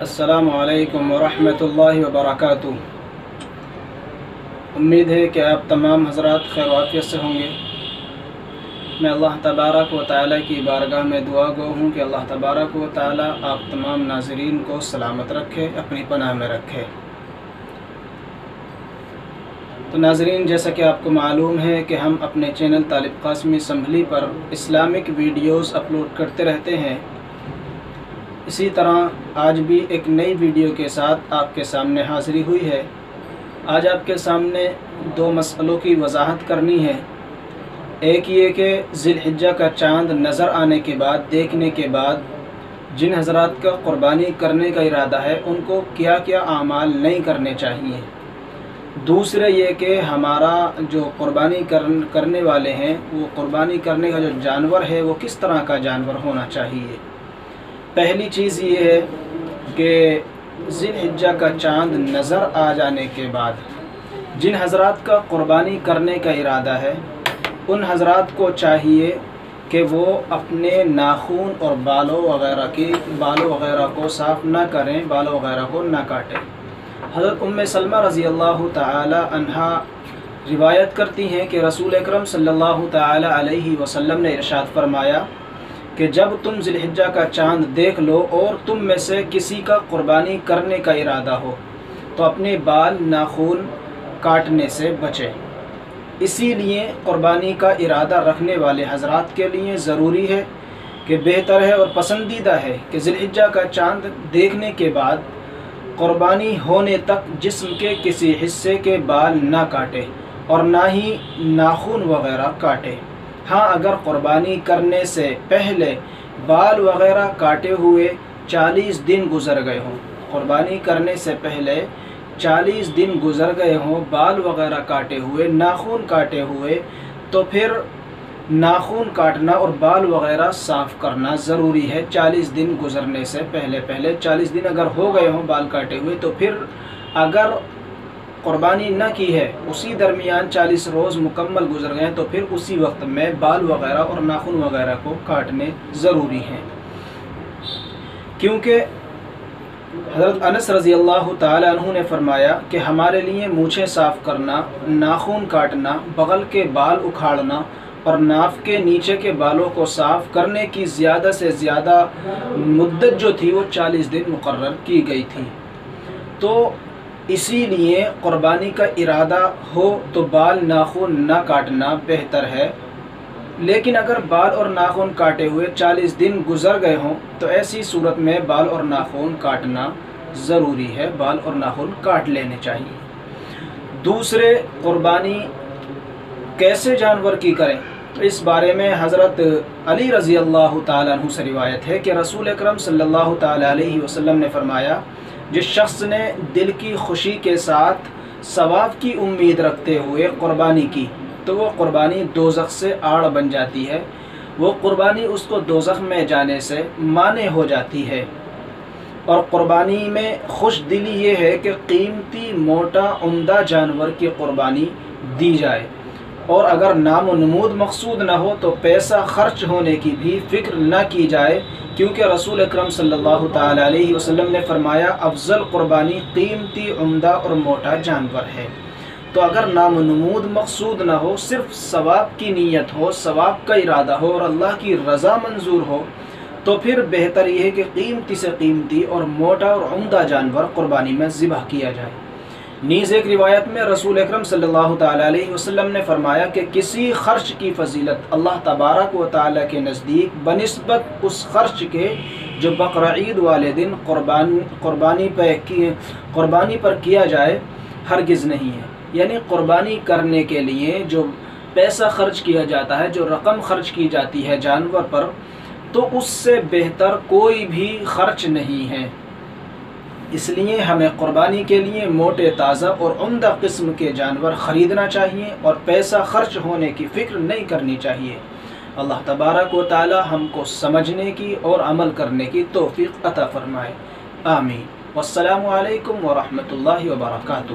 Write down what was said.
السلام علیکم ورحمۃ اللہ وبرکاتہ۔ امید ہے کہ آپ تمام حضرات خیر و عافیت سے ہوں گے۔ میں اللہ تبارک و تعالیٰ کی بارگاہ میں دعا گو ہوں کہ اللہ تبارک و تعالیٰ آپ تمام ناظرین کو سلامت رکھے، اپنی پناہ میں رکھے۔ تو ناظرین، جیسا کہ آپ کو معلوم ہے کہ ہم اپنے چینل طالب قاسمی اسمبلی پر اسلامک ویڈیوز اپلوڈ کرتے رہتے ہیں۔ اسی طرح آج بھی ایک نئی ویڈیو کے ساتھ آپ کے سامنے حاضری ہوئی ہے۔ آج آپ کے سامنے دو مسئلوں کی وضاحت کرنی ہے۔ ایک یہ کہ ذی الحجہ کا چاند نظر آنے کے بعد، دیکھنے کے بعد جن حضرات کا قربانی کرنے کا ارادہ ہے ان کو کیا کیا اعمال نہیں کرنے چاہیے۔ دوسرے یہ کہ ہمارا جو قربانی کرنے والے ہیں وہ قربانی کرنے کا جو جانور ہے وہ کس طرح کا جانور ہونا چاہیے۔ پہلی چیز یہ ہے کہ ذی الحجہ کا چاند نظر آ جانے کے بعد جن حضرات کا قربانی کرنے کا ارادہ ہے ان حضرات کو چاہیے کہ وہ اپنے ناخن اور بالوں وغیرہ کو صاف نہ کریں، بالوں وغیرہ کو نہ کاٹیں۔ حضرت ام سلمہ رضی اللہ تعالی عنہا روایت کرتی ہیں کہ رسول اکرم صلی اللہ تعالی علیہ وسلم نے ارشاد فرمایا کہ جب تم ذی الحجہ کا چاند دیکھ لو اور تم میں سے کسی کا قربانی کرنے کا ارادہ ہو تو اپنے بال ناخن کاٹنے سے بچے۔ اسی لیے قربانی کا ارادہ رکھنے والے حضرات کے لیے ضروری ہے کہ بہتر ہے اور پسندیدہ ہے کہ ذی الحجہ کا چاند دیکھنے کے بعد قربانی ہونے تک جسم کے کسی حصے کے بال نہ کاٹے اور نہ ہی ناخن وغیرہ کاٹے۔ ہاں، اگر قربانی کرنے سے پہلے بال وغیرہ کاٹے ہوئے 40 دن گزر گئے ہوں، قربانی کرنے سے پہلے 40 دن گزر گئے ہوں بال وغیرہ کاٹے ہوئے، ناخن کاٹے ہوئے، تو پھر ناخن کاٹنا اور بال وغیرہ صاف کرنا ضروری ہے 40 دن گزرنے سے پہلے 40 دن اگر ہو گئے ہوں بال کاٹے ہوئے تو پھر اگر قربانی نہ کی ہے اسی درمیان 40 روز مکمل گزر گئے تو پھر اسی وقت میں بال وغیرہ اور ناخن وغیرہ کو کاٹنے ضروری ہیں، کیونکہ حضرت انس رضی اللہ تعالی عنہ نے فرمایا کہ ہمارے لیے مونچھیں صاف کرنا، ناخن کاٹنا، بغل کے بال اکھاڑنا اور ناف کے نیچے کے بالوں کو صاف کرنے کی زیادہ سے زیادہ مدت جو تھی وہ 40 دن مقرر کی گئی تھی۔ تو اسی لیے قربانی کا ارادہ ہو تو بال ناخن نہ کاٹنا بہتر ہے، لیکن اگر بال اور ناخن کاٹے ہوئے 40 دن گزر گئے ہوں تو ایسی صورت میں بال اور ناخن کاٹنا ضروری ہے، بال اور ناخن کاٹ لینے چاہیے۔ دوسرے، قربانی کیسے جانور کی کریں؟ تو اس بارے میں حضرت علی رضی اللہ تعالیٰ عنہ سے روایت ہے کہ رسول اکرم صلی اللہ تعالیٰ علیہ وسلم نے فرمایا، جس شخص نے دل کی خوشی کے ساتھ ثواب کی امید رکھتے ہوئے قربانی کی تو وہ قربانی دوزخ سے آڑ بن جاتی ہے، وہ قربانی اس کو دوزخ میں جانے سے مانع ہو جاتی ہے۔ اور قربانی میں خوش دلی یہ ہے کہ قیمتی موٹا عمدہ جانور کی قربانی دی جائے، اور اگر نام و نمود مقصود نہ ہو تو پیسہ خرچ ہونے کی بھی فکر نہ کی جائے، کیونکہ رسول اکرم صلی اللہ تعالی علیہ وسلم نے فرمایا افضل قربانی قیمتی عمدہ اور موٹا جانور ہے۔ تو اگر نام و نمود مقصود نہ ہو، صرف ثواب کی نیت ہو، ثواب کا ارادہ ہو اور اللہ کی رضا منظور ہو تو پھر بہتر یہ ہے کہ قیمتی سے قیمتی اور موٹا اور عمدہ جانور قربانی میں ذبح کیا جائے۔ نیز ایک روایت میں رسول اکرم صلی اللہ تعالی علیہ وسلم نے فرمایا کہ کسی خرچ کی فضیلت اللہ تبارک و تعالی کے نزدیک بنسبت اس خرچ کے جو بقرعید والے دن قربانی پر کیا جائے ہرگز نہیں ہے۔ یعنی قربانی کرنے کے لیے جو پیسہ خرچ کیا جاتا ہے، جو رقم خرچ کی جاتی ہے جانور پر، تو اس سے بہتر کوئی بھی خرچ نہیں ہے۔ اس لیے ہمیں قربانی کے لیے موٹے تازہ اور عمدہ قسم کے جانور خریدنا چاہیے اور پیسہ خرچ ہونے کی فکر نہیں کرنی چاہیے۔ اللہ تبارک و تعالی ہم کو سمجھنے کی اور عمل کرنے کی توفیق عطا فرمائے، آمین۔ والسلام علیکم ورحمۃ اللہ وبرکاتہ۔